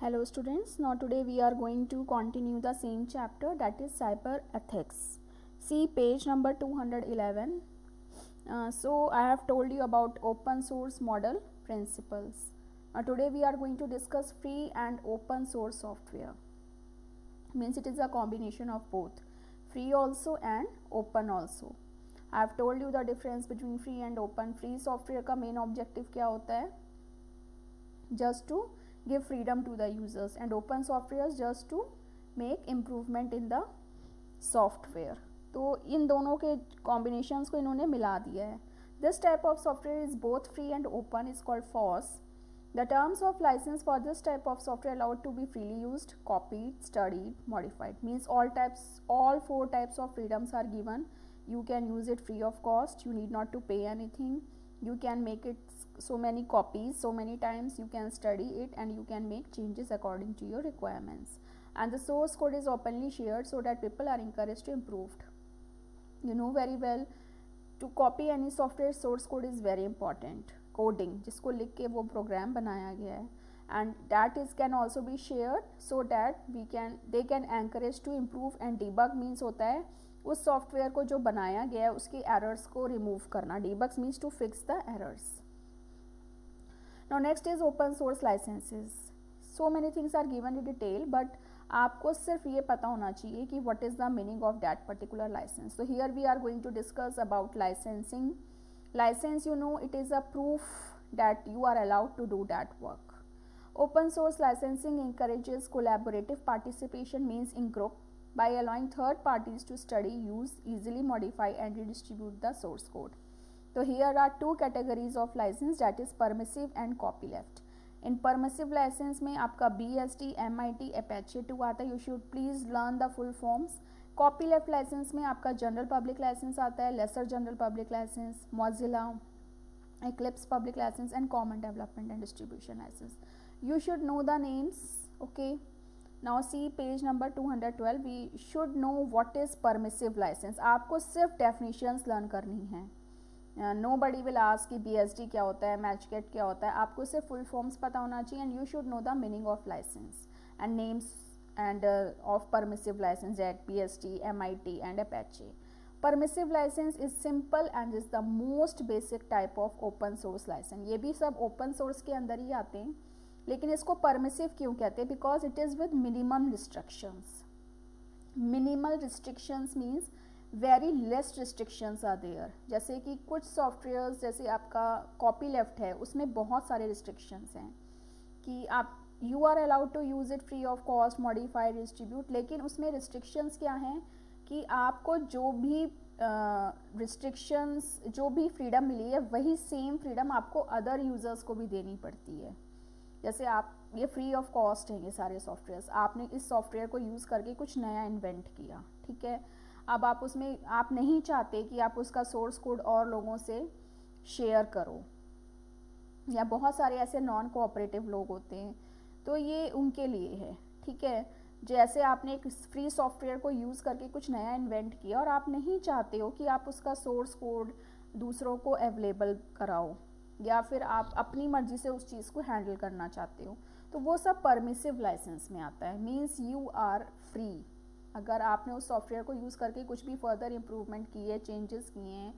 Hello students, now today we are going to continue the same chapter, that is cyber ethics. See page number 211. So I have told you about open source model principles. Today we are going to discuss free and open source software. Means it is a combination of both, free also and open also. I have told you the difference between free and open. Free software का main objective क्या होता है? Just to give freedom to the users, and open software just to make improvement in the software. तो इन दोनों के combinations को इन्होंने मिला दिया है. This type of software is both free and open, is called FOSS. The terms of license for this type of software allowed to be freely used, copied, studied, modified. Means all four types of freedoms are given. You can use it free of cost. You need not to pay anything. You can make it so many copies so many times. You can study it and you can make changes according to your requirements. And the source code is openly shared so that people are encouraged to improve. You know very well, to copy any software, source code is very important. Coding जिसको लिख के वो programme बनाया गया है, and that is can also be shared so that they can encourage to improve. and debug means होता है उस सॉफ्टवेयर को जो बनाया गया है उसके एरर्स को रिमूव करना. debug means to fix the errors. Now next is open source licenses. So many things are given in detail, but आपको सिर्फ ये पता होना चाहिए कि what is the meaning of that particular license. So here we are going to discuss about licensing. License, you know, it is a proof that you are allowed to do that work. Open source licensing encourages collaborative participation, means in group, by allowing third parties to study, use, easily modify and redistribute the source code. So here are two categories of license, that is permissive and copyleft. In permissive license में आपका BSD, MIT, Apache 2 आता है. You should please learn the full forms. Copyleft license में आपका general public licence आता है, lesser general public licence, Mozilla, Eclipse public license and common development and distribution license. You should know the names. Okay, now see page number 212. We should know what is permissive license. आपको सिर्फ definitions learn करनी है. Nobody will ask कि BSD क्या होता है, मैचकेट क्या होता है. आपको सिर्फ फुल फॉर्म्स पता होना चाहिए, and you should know the meaning of license and names and of permissive license at BSD, MIT and Apache. Permissive license is simple and is the most basic type of open source license. ये भी सब open source के अंदर ही आते हैं, लेकिन इसको permissive क्यों कहते हैं? Because it is with minimum restrictions. Minimal restrictions means very less restrictions are there. जैसे कि कुछ सॉफ्टवेयर्स, जैसे आपका copyleft है, उसमें बहुत सारे restrictions हैं कि आप you are allowed to use it free of cost, modify, distribute. लेकिन उसमें रिस्ट्रिक्शंस क्या हैं कि आपको जो भी रिस्ट्रिक्शंस, जो भी फ्रीडम मिली है, वही सेम फ्रीडम आपको अदर यूज़र्स को भी देनी पड़ती है. जैसे आप ये फ्री ऑफ कॉस्ट हैं ये सारे सॉफ्टवेयर्स, आपने इस सॉफ्टवेयर को यूज़ करके कुछ नया इन्वेंट किया, ठीक है. अब आप उसमें आप नहीं चाहते कि आप उसका सोर्स कोड और लोगों से शेयर करो, या बहुत सारे ऐसे नॉन कोऑपरेटिव लोग होते हैं, तो ये उनके लिए है, ठीक है. जैसे आपने एक फ्री सॉफ्टवेयर को यूज़ करके कुछ नया इन्वेंट किया और आप नहीं चाहते हो कि आप उसका सोर्स कोड दूसरों को अवेलेबल कराओ, या फिर आप अपनी मर्जी से उस चीज़ को हैंडल करना चाहते हो, तो वो सब परमिसिव लाइसेंस में आता है. Means you are free. अगर आपने उस सॉफ्टवेयर को यूज़ करके कुछ भी फर्दर इम्प्रूवमेंट किए, चेंजेस किए हैं,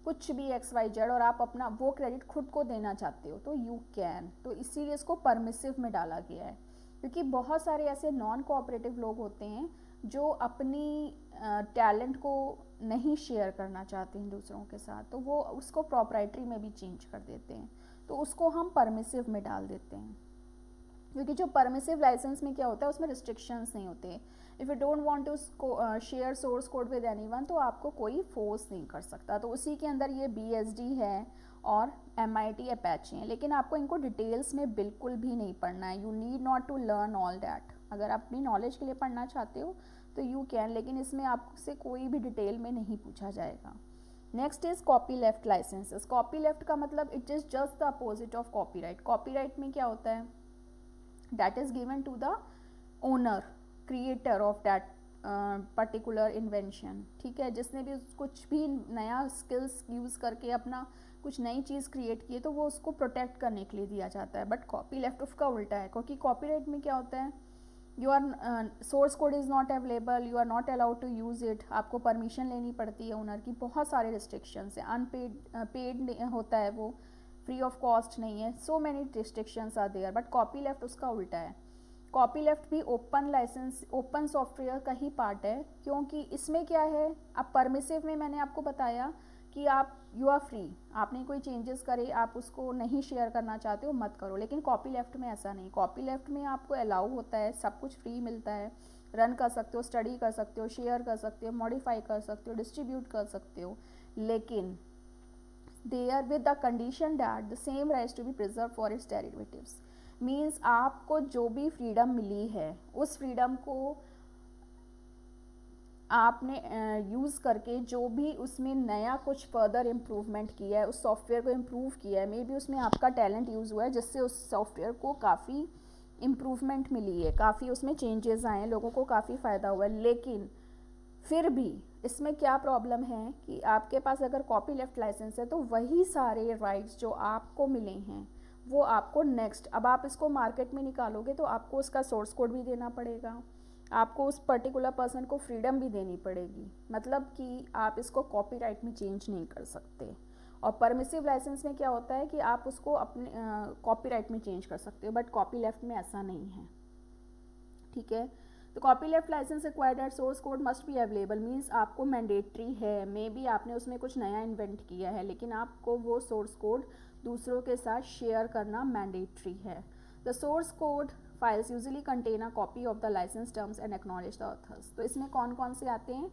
कुछ भी XYZ, और आप अपना वो क्रेडिट खुद को देना चाहते हो, तो यू कैन. तो इसीलिए इसको परमिसिव में डाला गया है, क्योंकि बहुत सारे ऐसे नॉन कोऑपरेटिव लोग होते हैं जो अपनी टैलेंट को नहीं शेयर करना चाहते हैं दूसरों के साथ, तो वो उसको प्रोप्राइटरी में भी चेंज कर देते हैं, तो उसको हम परमिसिव में डाल देते हैं. क्योंकि जो परमिसिव लाइसेंस में क्या होता है, उसमें रिस्ट्रिक्शंस नहीं होते. If you don't want to share source code with anyone, तो आपको कोई फोर्स नहीं कर सकता. तो उसी के अंदर ये BSD है और MIT, Apache हैं, लेकिन आपको इनको डिटेल्स में बिल्कुल भी नहीं पढ़ना है. You need not to learn all that. अगर आप अपनी नॉलेज के लिए पढ़ना चाहते हो तो यू कैन, लेकिन इसमें आपसे कोई भी डिटेल में नहीं पूछा जाएगा. Next is copyleft licences. Copyleft का मतलब it is just the opposite of copyright. Copyright में क्या होता है, that is given to the owner, creator of that particular invention, ठीक है. जिसने भी कुछ भी नया स्किल्स यूज़ करके अपना कुछ नई चीज़ क्रिएट की है तो वो उसको प्रोटेक्ट करने के लिए दिया जाता है। बट कॉपी लेफ्ट उसका उल्टा है, क्योंकि कॉपीराइट में क्या होता है, you are source code is not available, you are not allowed to use it, आपको परमिशन लेनी पड़ती है ओनर की, बहुत सारे रिस्ट्रिक्शंस है, अनपेड पेड होता है वो, फ्री ऑफ कॉस्ट नहीं है, so many restrictions are there. But copyleft उसका उल्टा है। कॉपी लेफ्ट भी ओपन लाइसेंस, ओपन सॉफ्टवेयर का ही पार्ट है, क्योंकि इसमें क्या है, अब परमिसिव में मैंने आपको बताया कि आप यू आर फ्री, आपने कोई चेंजेस करे, आप उसको नहीं शेयर करना चाहते हो मत करो। लेकिन कॉपी लेफ्ट में ऐसा नहीं, कॉपी लेफ्ट में आपको अलाउ होता है, सब कुछ फ्री मिलता है, रन कर सकते हो, स्टडी कर सकते हो, शेयर कर सकते हो, मॉडिफाई कर सकते हो, डिस्ट्रीब्यूट कर सकते हो, लेकिन they are with the condition that the same rights to be preserve for its derivatives. Means आपको जो भी फ्रीडम मिली है उस फ्रीडम को आपने यूज़ करके जो भी उसमें नया कुछ फर्दर इम्प्रूवमेंट किया है, उस सॉफ्टवेयर को इम्प्रूव किया है, मे बी उसमें आपका टैलेंट यूज़ हुआ है जिससे उस सॉफ्टवेयर को काफ़ी इम्प्रूवमेंट मिली है, काफ़ी उसमें चेंजेस आए हैं, लोगों को काफ़ी फ़ायदा हुआ है। लेकिन फिर भी इसमें क्या प्रॉब्लम है कि आपके पास अगर कॉपी लेफ्ट लाइसेंस है तो वही सारे राइट्स जो आपको मिले हैं वो आपको नेक्स्ट, अब आप इसको मार्केट में निकालोगे तो आपको उसका सोर्स कोड भी देना पड़ेगा, आपको उस पर्टिकुलर पर्सन को फ्रीडम भी देनी पड़ेगी, मतलब कि आप इसको कॉपीराइट में चेंज नहीं कर सकते। और परमिसिव लाइसेंस में क्या होता है कि आप उसको अपने कॉपीराइट में चेंज कर सकते हो, बट कॉपी लेफ्ट में ऐसा नहीं है। ठीक है, तो copyleft licence required that source code must be available, means आपको मैंडेटरी है, मे बी आपने उसमें कुछ नया इन्वेंट किया है लेकिन आपको वो सोर्स कोड दूसरों के साथ शेयर करना मैंडेटरी है। The source code files usually contain a copy of the licence terms and acknowledge the authors. तो इसमें कौन कौन से आते हैं,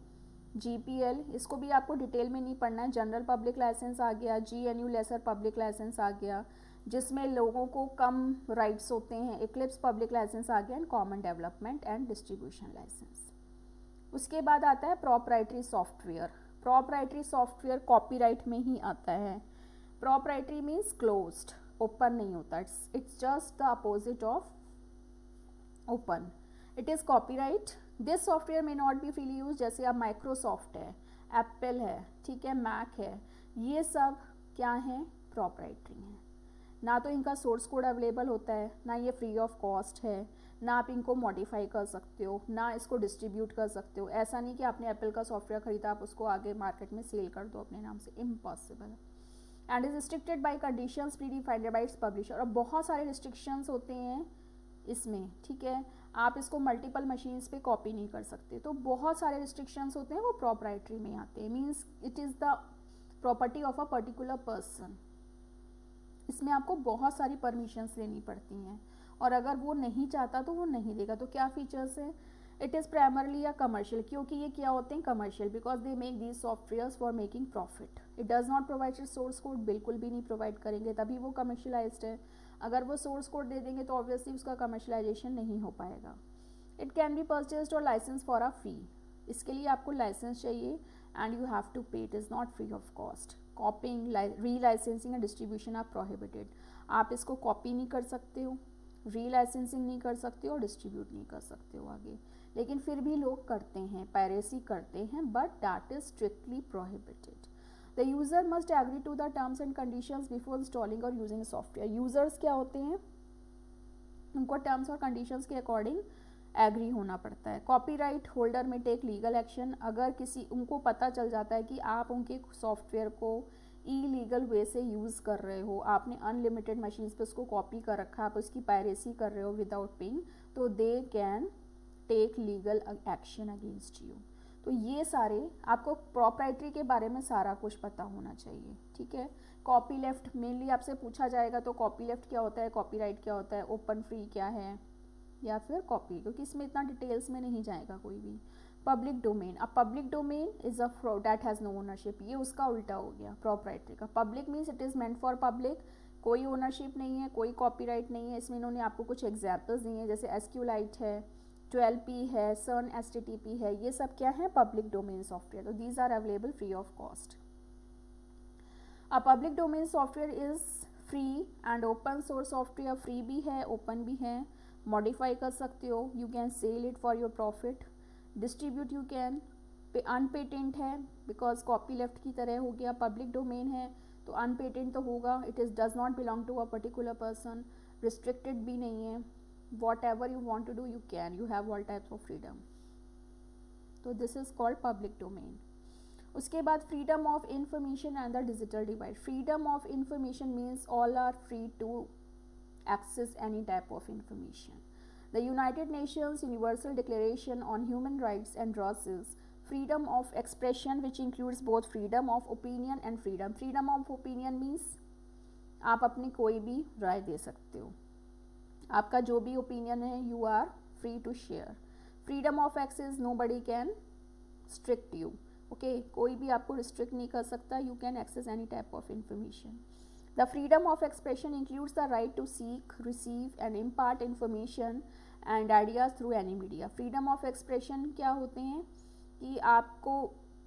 GPL, इसको भी आपको डिटेल में नहीं पढ़ना है, जनरल पब्लिक लाइसेंस आ गया, GNU लेसर पब्लिक लाइसेंस आ गया जिसमें लोगों को कम राइट्स होते हैं, इक्लिप्स पब्लिक लाइसेंस आ गया, and common development and distribution licence. उसके बाद आता है proprietary software. Proprietary software copyright में ही आता है। प्रॉपराइटरी मीन्स क्लोज्ड, ओपन नहीं होता, it's just the opposite of open. It is copyright, this software में नॉट बी फ्रीली यूज, जैसे अब माइक्रोसॉफ्ट है, एप्पल है, ठीक है, मैक है, ये सब क्या है, प्रॉपराइटरी है। ना तो इनका सोर्स कोड अवेलेबल होता है, ना ये फ्री ऑफ कॉस्ट है, ना आप इनको मॉडिफाई कर सकते हो, ना इसको डिस्ट्रीब्यूट कर सकते हो। ऐसा नहीं कि आपने एप्पल का सॉफ्टवेयर खरीदा आप उसको आगे मार्केट में सेल कर दो अपने नाम से, impossible. And is restricted by conditions pre defined by its publisher, और बहुत सारे रिस्ट्रिक्शंस होते हैं इसमें, ठीक है, आप इसको मल्टीपल मशीन्स पे कॉपी नहीं कर सकते, तो बहुत सारे रिस्ट्रिक्शंस होते हैं वो प्रॉपराइटरी में आते हैं। Means it is the property of a particular person, इसमें आपको बहुत सारी परमिशंस लेनी पड़ती हैं और अगर वो नहीं चाहता तो वो नहीं देगा। तो क्या फीचर्स है, it is primarily a commercial, क्योंकि ये क्या होते हैं commercial, because they make these softwares for making profit. It does not provide source code, बिल्कुल भी नहीं प्रोवाइड करेंगे, तभी वो कमर्शलाइज्ड है। अगर वो सोर्स कोड दे देंगे तो ऑब्वियसली उसका कमर्शलाइजेशन नहीं हो पाएगा। इट कैन बी परचेज्ड और लाइसेंस फॉर अ फी, इसके लिए आपको लाइसेंस चाहिए and you have to pay, it is not free of cost. Copying, relicensing and distribution are prohibited, आप इसको कॉपी नहीं कर सकते हो, री लाइसेंसिंग नहीं कर सकते हो, डिस्ट्रीब्यूट नहीं कर सकते हो आगे। लेकिन फिर भी लोग करते हैं, पायरेसी करते हैं, but that is strictly prohibited. The user must agree to the terms and conditions before installing और यूजिंग सॉफ्टवेयर। यूज़र्स क्या होते हैं, उनको टर्म्स और कंडीशंस के अकॉर्डिंग एग्री होना पड़ता है। कॉपीराइट होल्डर में टेक लीगल एक्शन, अगर किसी उनको पता चल जाता है कि आप उनके सॉफ्टवेयर को इलीगल वे से यूज़ कर रहे हो, आपने अनलिमिटेड मशीन्स पे उसको कॉपी कर रखा है, आप उसकी पायरेसी कर रहे हो विदाउट पेइंग, तो they can take legal action against you. तो ये सारे आपको प्रॉपराइटरी के बारे में सारा कुछ पता होना चाहिए, ठीक है। कॉपी लेफ्ट मेनली आपसे पूछा जाएगा, तो कॉपी लेफ्ट क्या होता है, कॉपीराइट क्या होता है, ओपन फ्री क्या है, या फिर कॉपी, क्योंकि इसमें इतना डिटेल्स में नहीं जाएगा कोई भी। पब्लिक डोमेन, अब public domain is a that has no ownership, ये उसका उल्टा हो गया प्रॉपराइटरी का। Public means it is meant for public, कोई ओनरशिप नहीं है, कोई कॉपीराइट नहीं है। इसमें इन्होंने आपको कुछ एग्जाम्पल्स दिए हैं, जैसे एसक्यूलाइट है, 12p है, सन HTTP है, ये सब क्या है, पब्लिक डोमेन सॉफ्टवेयर। तो these are available free of cost. A public domain software is free and open source software free भी है, ओपन भी है, मॉडिफाई कर सकते हो, you can sell it for your profit, distribute you can, unpatented है because copy left की तरह हो गया, पब्लिक डोमेन है तो अनपेटेंट तो होगा, it is does not belong to a particular person, restricted भी नहीं है, whatever you want to do you can, you have all types of freedom. तो this is called public domain. उसके बाद freedom of information and the digital divide. Freedom of information means all are free to access any type of information. The United Nations Universal Declaration on Human Rights endorses freedom of expression, which includes both freedom of opinion and freedom. Freedom of opinion means आप अपनी कोई भी राय दे सकते हो, आपका जो भी opinion है you are free to share. Freedom of access, nobody can strict you. Okay, कोई भी आपको रिस्ट्रिक्ट नहीं कर सकता, you can access any type of information. The freedom of expression includes the right to seek, receive and impart information and ideas through any media. Freedom of expression क्या होते हैं कि आपको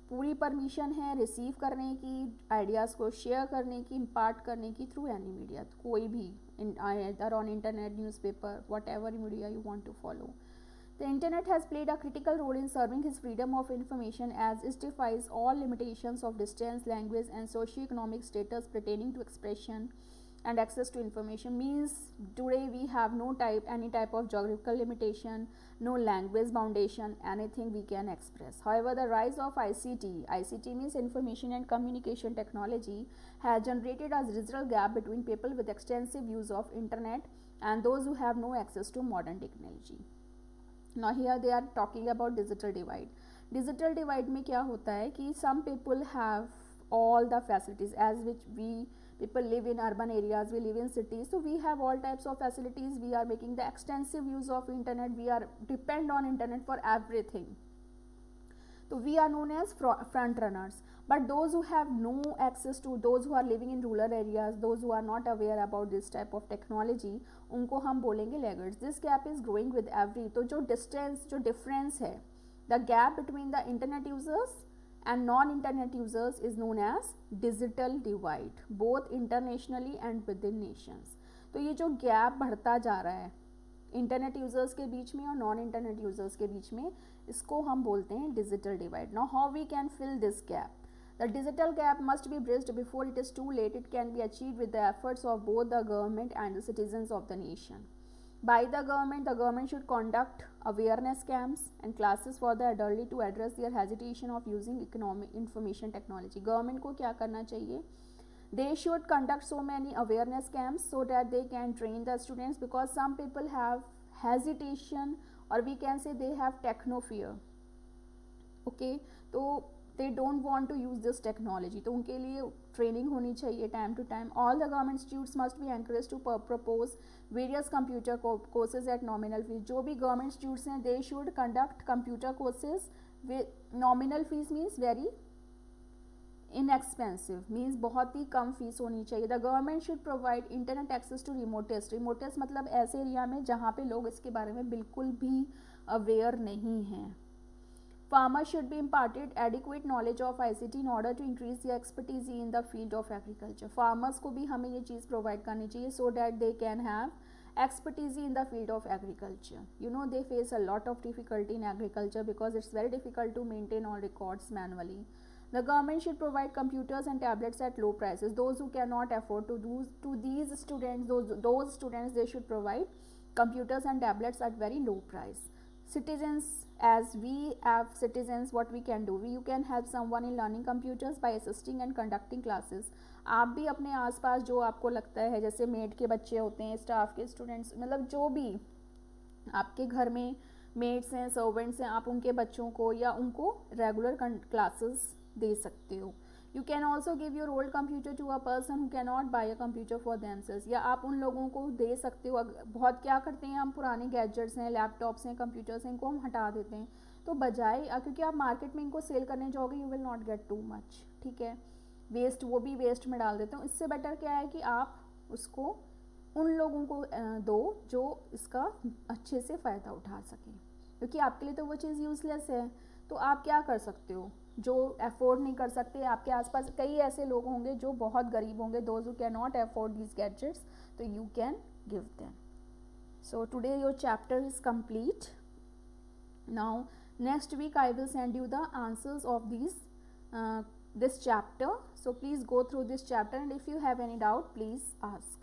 पूरी परमिशन है रिसीव करने की, आइडियाज़ को शेयर करने की, इम्पार्ट करने की थ्रू एनी मीडिया, कोई भी, either on internet, newspaper, whatever media you want to follow. The internet has played a critical role in serving his freedom of information as it defies all limitations of distance, language and socio-economic status pertaining to expression and access to information. Means today we have any type of geographical limitation, no language foundation, anything we can express. However, the rise of ICT means information and communication technology, has generated a digital gap between people with extensive use of internet and those who have no access to modern technology. Now here they are talking about digital divide. Digital divide में क्या होता है कि some people have all the facilities, as which we people live in urban areas, we live in cities, so we have all types of facilities, we are making the extensive use of internet, we are depend on internet for everything. So we are known as front runners. But those who have no access to, those who are living in rural areas, those who are not aware about this type of technology, उनको हम बोलेंगे laggards. This gap is growing with every, तो जो distance, जो difference है, the gap between the internet users and non-internet users is known as digital divide, both internationally and within nations. तो ये जो gap बढ़ता जा रहा है इंटरनेट यूज़र्स के बीच में और नॉन इंटरनेट यूज़र्स के बीच में, इसको हम बोलते हैं digital divide. Now how we can fill this gap? The digital gap must be bridged before it is too late. It can be achieved with the efforts of both the government and the citizens of the nation. By the government should conduct awareness camps and classes for the elderly to address their hesitation of using economic information technology. Government को क्या करना चाहिए? They should conduct so many awareness camps so that they can train the students, because some people have hesitation or we can say they have techno fear. Okay, तो they don't want to use this technology, तो उनके लिए training होनी चाहिए time to time. All the government institutes must be encourage to propose various computer courses at nominal fees. जो भी government institutes हैं they should conduct computer courses with nominal fees, means very inexpensive, means बहुत ही कम fees होनी चाहिए. The government should provide internet access to remotest. Remotest मतलब ऐसे एरिया में जहाँ पे लोग इसके बारे में बिल्कुल भी अवेयर नहीं हैं. Farmers should be imparted adequate knowledge of ICT in order to increase their expertise in the field of agriculture. Farmers को भी हमें ये चीज़ provide करनी चाहिए so that they can have expertise in the field of agriculture. You know, they face a lot of difficulty in agriculture because it's very difficult to maintain all records manually. The government should provide computers and tablets at low prices. Those who cannot afford to do to these students, those students, they should provide computers and tablets at very low price. Citizens, as we have citizens, what we can do, you can help someone in learning computers by assisting and conducting classes. आप भी अपने आसपास जो आपको लगता है, जैसे made के बच्चे होते हैं, स्टाफ के स्टूडेंट्स, मतलब जो भी आपके घर में मेड्स हैं, सर्वेंट्स हैं, आप उनके बच्चों को या उनको रेगुलर क्लासेस दे सकते हो. You can also give your old computer to a person who cannot buy a computer for themselves. या आप उन लोगों को दे सकते हो. बहुत क्या करते हैं हम, पुराने गैजेट्स हैं, लैपटॉप्स हैं, कंप्यूटर्स हैं, इनको हम हटा देते हैं. तो बजाय, क्योंकि आप मार्केट में इनको सेल करने जाओगे, you will not gate too much, ठीक है, वेस्ट, वो भी वेस्ट में डाल देते हो. इससे बेटर क्या है कि आप उसको उन लोगों को दो जो इसका अच्छे से फ़ायदा उठा सकें, क्योंकि आपके लिए तो वो चीज़ यूज़लेस है. तो आप क्या कर सकते हो, जो अफोर्ड नहीं कर सकते, आपके आसपास कई ऐसे लोग होंगे जो बहुत गरीब होंगे, those who can not afford these gadgets, तो you can give them. So today your chapter is complete. Now next week I will send you the answers of these this chapter. So please go through this chapter, and if you have any doubt, please ask.